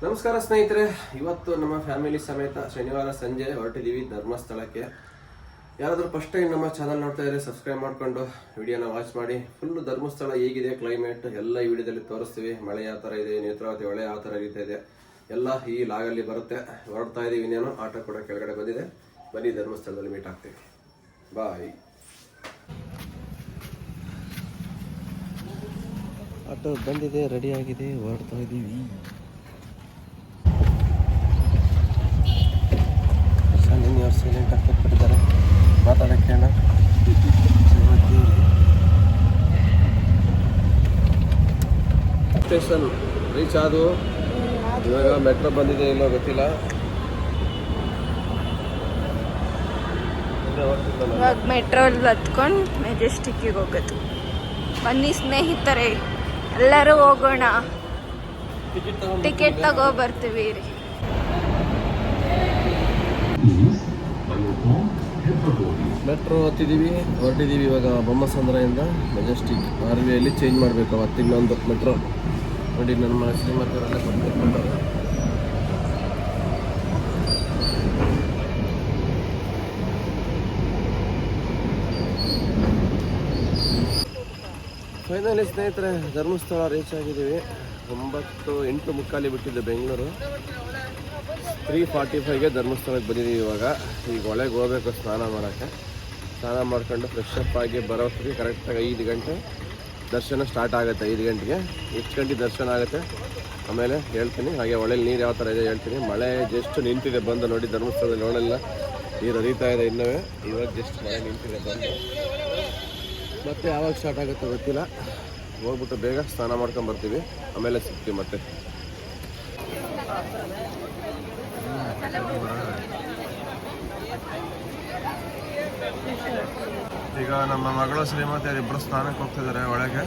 ನಮಸ್ಕಾರ ಸ್ನೇಹಿತರೆ, ಇವತ್ತು ನಮ್ಮ ಫ್ಯಾಮಿಲಿ ಸಮೇತ ಶನಿವಾರ ಸಂಜೆ ಹೊರಟಿದ್ದೀವಿ ಧರ್ಮಸ್ಥಳಕ್ಕೆ. ಯಾರಾದರೂ ಫಸ್ಟ್ ಟೈಮ್ ನಮ್ಮ ಚಾನಲ್ ನೋಡ್ತಾ ಇದ್ರೆ ಸಬ್ಸ್ಕ್ರೈಬ್ ಮಾಡಿಕೊಂಡು ವಿಡಿಯೋನ ವಾಚ್ ಮಾಡಿ. ಫುಲ್ ಧರ್ಮಸ್ಥಳ ಹೇಗಿದೆ, ಕ್ಲೈಮೇಟ್ ಎಲ್ಲ ಈ ವಿಡಿಯೋದಲ್ಲಿ ತೋರಿಸ್ತೀವಿ. ಮಳೆ ಯಾವ ಥರ ಇದೆ, ನೇತ್ರಾವತಿ ಹೊಳೆ ಯಾವ ಥರ ಹರಿತಾ ಇದೆ ಎಲ್ಲ ಈ ಲಾಗಲ್ಲಿ ಬರುತ್ತೆ. ಹೊರಡ್ತಾ ಇದ್ದೀವಿ, ಇನ್ನೇನು ಆಟೋ ಕೂಡ ಕೆಳಗಡೆ ಬಂದಿದೆ. ಬನ್ನಿ ಧರ್ಮಸ್ಥಳದಲ್ಲಿ ಮೀಟ್ ಆಗ್ತೀವಿ. ಬಾಯ್. ಆಟೋ ಬಂದಿದೆ, ರೆಡಿ ಆಗಿದೆ, ಹೊರಡ್ತಾ ಇದ್ದೀವಿ. ಸೈಲೆಂಟ್ ಆಗಿ ಕೊಟ್ಟಿದ್ದಾರೆ, ಮಾತಾಡೋಕ್ಕೆ ಸ್ಟೇಷನ್ ರೀಚ್ ಆದವು. ಇವಾಗ ಮೆಟ್ರೋ ಬಂದಿದೆ ಇಲ್ಲೋ ಗೊತ್ತಿಲ್ಲ. ಇವಾಗ ಮೆಟ್ರೋಲ್ಲಿ ಹತ್ಕೊಂಡು ಮೆಜೆಸ್ಟಿಕ್ಕಿಗೆ ಹೋಗೋದು. ಬನ್ನಿ ಸ್ನೇಹಿತರೆ, ಎಲ್ಲರೂ ಹೋಗೋಣ. ಟಿಕೆಟ್ ತಗೋ ಬರ್ತೀವಿ ರೀ. ಮೆಟ್ರೋ ಹತ್ತಿದ್ದೀವಿ, ಹೊರಟಿದ್ದೀವಿ. ಇವಾಗ ಬೊಮ್ಮಸಂದ್ರದಿಂದ ಮೆಜೆಸ್ಟಿಕ್ RVಯಲ್ಲಿ ಚೇಂಜ್ ಮಾಡಬೇಕು. ಅವತ್ತು ಇನ್ನೊಂದು ಮೆಟ್ರೋ ನೋಡಿ, ನಮ್ಮ ಶ್ರೀಮತಿಯವರೆಲ್ಲ ಬಂದ್ಬಿಟ್ಟು ಫೈನಲಿ ಸ್ನೇಹಿತರೆ ಧರ್ಮಸ್ಥಳ ರೀಚ್ ಆಗಿದ್ದೀವಿ. 8:45 ಬಿಟ್ಟಿದ್ದು ಬೆಂಗಳೂರು. 3:45ಗೆ ಧರ್ಮಸ್ಥಳಕ್ಕೆ ಬಂದಿದ್ದೀವಿ. ಈಗ ಒಳಗೆ ಹೋಗ್ಬೇಕು ಸ್ನಾನ ಮಾಡೋಕ್ಕೆ. ಸ್ನಾನ ಮಾಡ್ಕೊಂಡು ಫ್ರೆಶ್ ಅಪ್ ಆಗಿ ಬರೋಷ್ಟಿಗೆ ಕರೆಕ್ಟಾಗಿ 5 ಗಂಟೆ ದರ್ಶನ ಸ್ಟಾರ್ಟ್ ಆಗುತ್ತೆ. 5 ಗಂಟೆಗೆ ಎಷ್ಟು ಗಂಟೆ ದರ್ಶನ ಆಗುತ್ತೆ ಆಮೇಲೆ ಹೇಳ್ತೀನಿ. ಹಾಗೆ ಒಳ್ಳೆಯಲ್ಲಿ ನೀರು ಯಾವ ಥರ ಇದೆ ಹೇಳ್ತೀನಿ. ಮಳೆ ಜಸ್ಟ್ ನಿಂತಿದೆ, ಬಂದು ನೋಡಿ ಧರ್ಮಸ್ಥಳದಲ್ಲಿ ಒಳ್ಳೆಲ್ಲ ನೀರು ಹರಿತಾ ಇದೆ. ಇನ್ನವೇ ಇವಾಗ ಜಸ್ಟ್ ಮಳೆ ನಿಂತಿದೆ, ಬಂದು ಮತ್ತೆ ಯಾವಾಗ ಸ್ಟಾರ್ಟ್ ಆಗುತ್ತೆ ಗೊತ್ತಿಲ್ಲ. ಹೋಗ್ಬಿಟ್ಟು ಬೇಗ ಸ್ನಾನ ಮಾಡ್ಕೊಂಡು ಬರ್ತೀವಿ, ಆಮೇಲೆ ಸಿಗ್ತೀವಿ ಮತ್ತೆ. ಈಗ ನಮ್ಮ ಮಗಳು ಶ್ರೀಮತಿ ಅವರಿಬ್ಬರು ಸ್ನಾನಕ್ಕೆ ಹೋಗ್ತಿದ್ದಾರೆ ಒಳಗೆ.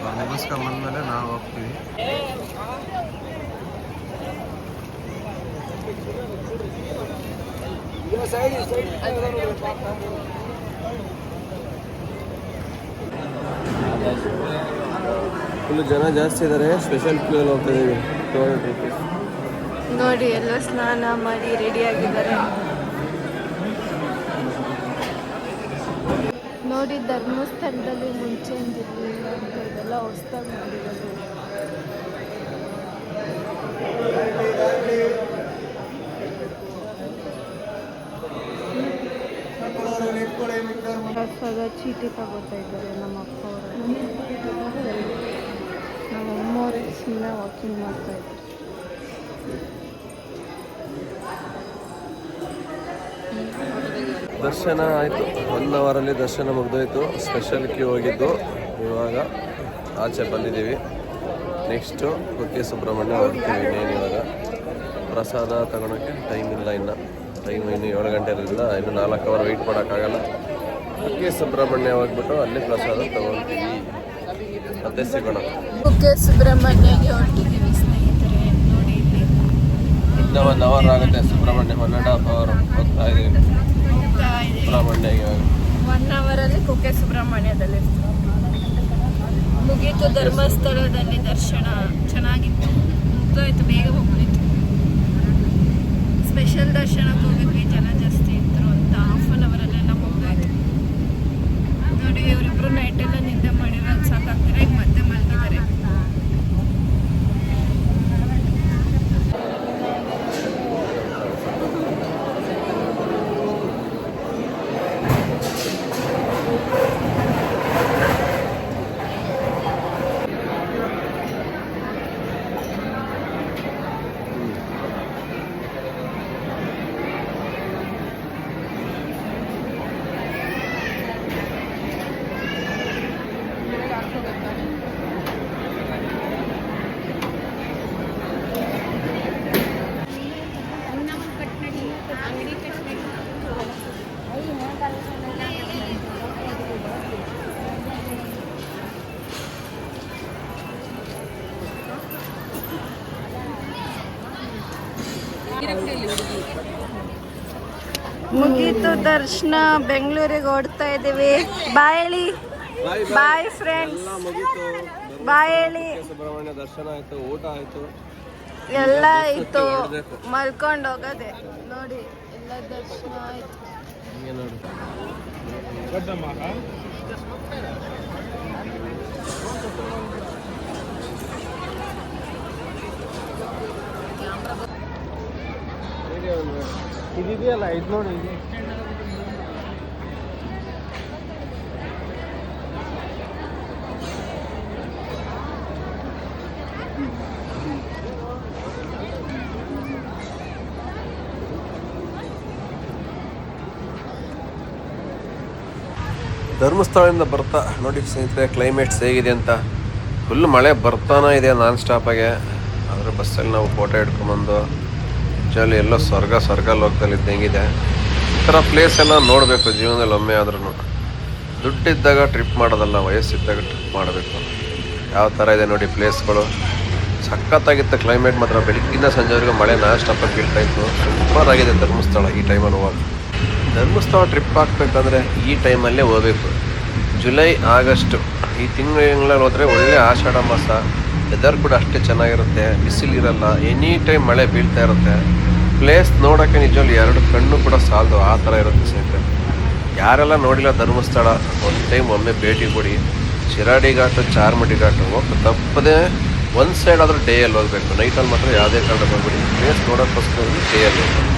ಅವ್ರು ಮುಗಿಸ್ಕೊಂಡು ಬಂದಮೇಲೆ ನಾವು ಹೋಗ್ತೀವಿ. ಫುಲ್ ಜನ ಜಾಸ್ತಿ ಇದ್ದಾರೆ, ಸ್ಪೆಷಲ್ ಕ್ಯೂನಲ್ಲಿ ಹೋಗ್ತಾ ಇದ್ದೀವಿ. 200 ರೂಪೀಸ್ ನೋಡಿ, ಎಲ್ಲ ಸ್ನಾನ ಮಾಡಿ ರೆಡಿ ಆಗಿದ್ದಾರೆ. ನೋಡಿ, ಧರ್ಮಸ್ಥಳದಲ್ಲಿ ಮುಂಚೆ ಇದೆಲ್ಲ ಹೊಸ್ದಾಗಿ ಮಾಡಿರೋದು. ಪ್ರಸಾದ ಚೀಟಿ ತಗೋತಾ ಇದ್ದಾರೆ ನಮ್ಮ ಅಪ್ಪ ಅವರು. ನಮ್ಮ ಅಮ್ಮವ್ರು ಸುಮ್ಮನೆ ವಾಕಿಂಗ್ ಮಾಡ್ತಾ ಇದ್ದಾರೆ. ದರ್ಶನ ಆಯಿತು, 1 ಅವರಲ್ಲಿ ದರ್ಶನ ಮುಗಿದೋಯ್ತು. ಸ್ಪೆಷಲ್ ಕ್ಯೂ ಹೋಗಿದ್ದು. ಇವಾಗ ಆಚೆ ಬಂದಿದ್ದೀವಿ. ನೆಕ್ಸ್ಟು ಕುಕ್ಕೆ ಸುಬ್ರಹ್ಮಣ್ಯ ಹೋಗ್ತೀವಿ. ಇನ್ನೇನು ಇವಾಗ ಪ್ರಸಾದ ತಗೊಳಕ್ಕೆ ಟೈಮ್ ಇಲ್ಲ, ಇನ್ನು 7 ಗಂಟೆ ಇರೋದ್ರಿಂದ ಇನ್ನು 4 ಅವರ್ ವೆಯ್ಟ್ ಮಾಡೋಕ್ಕಾಗಲ್ಲ. ಕುಕ್ಕೆ ಸುಬ್ರಹ್ಮಣ್ಯ ಹೋಗ್ಬಿಟ್ಟು ಅಲ್ಲಿ ಪ್ರಸಾದ ತಗೊಳ್ತೀವಿ. ಮತ್ತೆ ಸಿಗೋಣ. ಕುಕ್ಕೆ ಸುಬ್ರಹ್ಮಣ್ಯಗೆ ಹೊರಟಿದ್ದೀವಿ ಸ್ನೇಹಿತರೆ. ನೋಡಿ, ಇನ್ನೂ 1 ಅವರ್ ಆಗುತ್ತೆ. ಸುಬ್ರಹ್ಮಣ್ಯ 1.5 ಅವರ್ ಹೋಗ್ತಾ ಇದ್ದೀವಿ ಸುಬ್ರಹ್ಮಣ್ಯಗೆ. 1 ಅವರಲ್ಲಿ ಕುಕ್ಕೆ ಸುಬ್ರಹ್ಮಣ್ಯದಲ್ಲಿ ಮುಗೀತು. ಧರ್ಮಸ್ಥಳದಲ್ಲಿ ದರ್ಶನ ಚೆನ್ನಾಗಿತ್ತು, ಮುಗ್ದೋಯ್ತು, ಬೇಗ ಹೋಗ್ಬಿಟ್ಟು. ಸ್ಪೆಷಲ್ ದರ್ಶನಕ್ಕೆ ಹೋಗಿದ್ವಿ, ಜನ ಜಾಸ್ತಿ ಇದ್ರು ಅಂತ. 1/2 ಅವರಲ್ಲೆಲ್ಲ ಮುಗ್ದೋಯ್ತು. ನೋಡಿ, ಇವರಿಬ್ರು ನೈಟೆಲ್ಲ ನಿದ್ದೆ ಮಾಡಿರೋದು ಸಾಕಾಗ್ತಾರೆ. ಈಗ ಮತ್ತೆ ಮಲಗಿದ್ದಾರೆ. ಮುಗೀತು ದರ್ಶನ, ಬೆಂಗಳೂರಿಗೆ ಓಡ್ತಾ ಇದ್ದೀವಿ. ಬಾಯ್ ಹೇಳಿ. Bye friends. ಬಾಯ್ ಹೇಳಿ. ಸುಬ್ರಹ್ಮಣ್ಯ ದರ್ಶನ ಆಯ್ತು, ಊಟ ಆಯ್ತು, ಎಲ್ಲ ಇತ್ತು ಮಲ್ಕೊಂಡು ಹೋಗೋದೆ ನೋಡಿ ಎಲ್ಲ ದರ್ಶನ ಆಯ್ತು. ಹಿಂಗೆ ನೋಡು ಇದೆಯಲ್ಲ ಇದು ನೋಡಿ ಇದು ಧರ್ಮಸ್ಥಳದಿಂದ ಬರ್ತಾ ನೋಡಿ ಸ್ನೇಹಿತರೆ ಕ್ಲೈಮೇಟ್ಸ್ ಹೇಗಿದೆ ಅಂತ. ಫುಲ್ ಮಳೆ ಬರ್ತಾನೆ ಇದೆ ನಾನ್ ಸ್ಟಾಪಾಗೆ. ಆದರೆ ಬಸ್ಸಲ್ಲಿ ನಾವು ಫೋಟೋ ಹಿಡ್ಕೊಂಬಂದು ನಿಜಲ್ಲಿ ಎಲ್ಲೋ ಸ್ವರ್ಗ ಲೋಕದಲ್ಲಿ ಇದ್ದಂಗಿದೆ. ಈ ಥರ ಪ್ಲೇಸ್ ಎಲ್ಲ ನೋಡಬೇಕು ಜೀವನದಲ್ಲಿ ಒಮ್ಮೆ ಆದ್ರೂ. ದುಡ್ಡಿದ್ದಾಗ ಟ್ರಿಪ್ ಮಾಡೋದಲ್ಲ, ವಯಸ್ಸಿದ್ದಾಗ ಟ್ರಿಪ್ ಮಾಡಬೇಕು. ಯಾವ ಥರ ಇದೆ ನೋಡಿ ಪ್ಲೇಸ್ಗಳು. ಸಖತ್ತಾಗಿತ್ತು ಕ್ಲೈಮೇಟ್ ಮಾತ್ರ. ಬೆಳಗ್ಗಿಂದ ಸಂಜೆವರೆಗೂ ಮಳೆ ನಾನ್ ಸ್ಟಾಪಾಗಿ ಬೀಳ್ತಾ ಇತ್ತು. ಸೂಪರಾಗಿದೆ ಧರ್ಮಸ್ಥಳ ಈ ಟೈಮಲ್ಲಿ ಹೋಗೋದು. ಧರ್ಮಸ್ಥಳ ಟ್ರಿಪ್ ಹಾಕ್ಬೇಕಂದ್ರೆ ಈ ಟೈಮಲ್ಲೇ ಹೋಗಬೇಕು. ಜುಲೈ ಆಗಸ್ಟು ಈ ತಿಂಗಳಲ್ಲಿ ಹೋದರೆ ಒಳ್ಳೆ ಆಷಾಢ ಮಾಸ. ವೆದರ್ ಕೂಡ ಅಷ್ಟೇ ಚೆನ್ನಾಗಿರುತ್ತೆ, ಬಿಸಿಲಿರಲ್ಲ, ಎನಿ ಟೈಮ್ ಮಳೆ ಬೀಳ್ತಾ ಇರುತ್ತೆ. ಪ್ಲೇಸ್ ನೋಡೋಕ್ಕೆ ನಿಜವಲ್ಲಿ 2 ಕಣ್ಣು ಕೂಡ ಸಾಲದು, ಆ ಥರ ಇರುತ್ತೆ ಸ್ನೇಹಿತರೆ. ಯಾರೆಲ್ಲ ನೋಡಿಲ್ಲ ಧರ್ಮಸ್ಥಳ ಒಂದು ಟೈಮ್ ಒಮ್ಮೆ ಭೇಟಿ ಕೊಡಿ. ಶಿರಾಡಿ ಘಾಟು, ಚಾರ್ಮಡಿ ಘಾಟು ಹೋಗಿ ತಪ್ಪದೆ ಒಂದು ಸೈಡ್ ಆದರೂ ಡೇಯಲ್ಲಿ ಹೋಗಬೇಕು. ನೈಟಲ್ಲಿ ಮಾತ್ರ ಯಾವುದೇ ಕಾರಣಕ್ಕೆ ಹೋಗ್ಬಿಡಿ. ಪ್ಲೇಸ್ ನೋಡೋಕ್ಕೋಸ್ಕರ ಡೇಯಲ್ಲಿ ಹೋಗ್ಬೇಕು.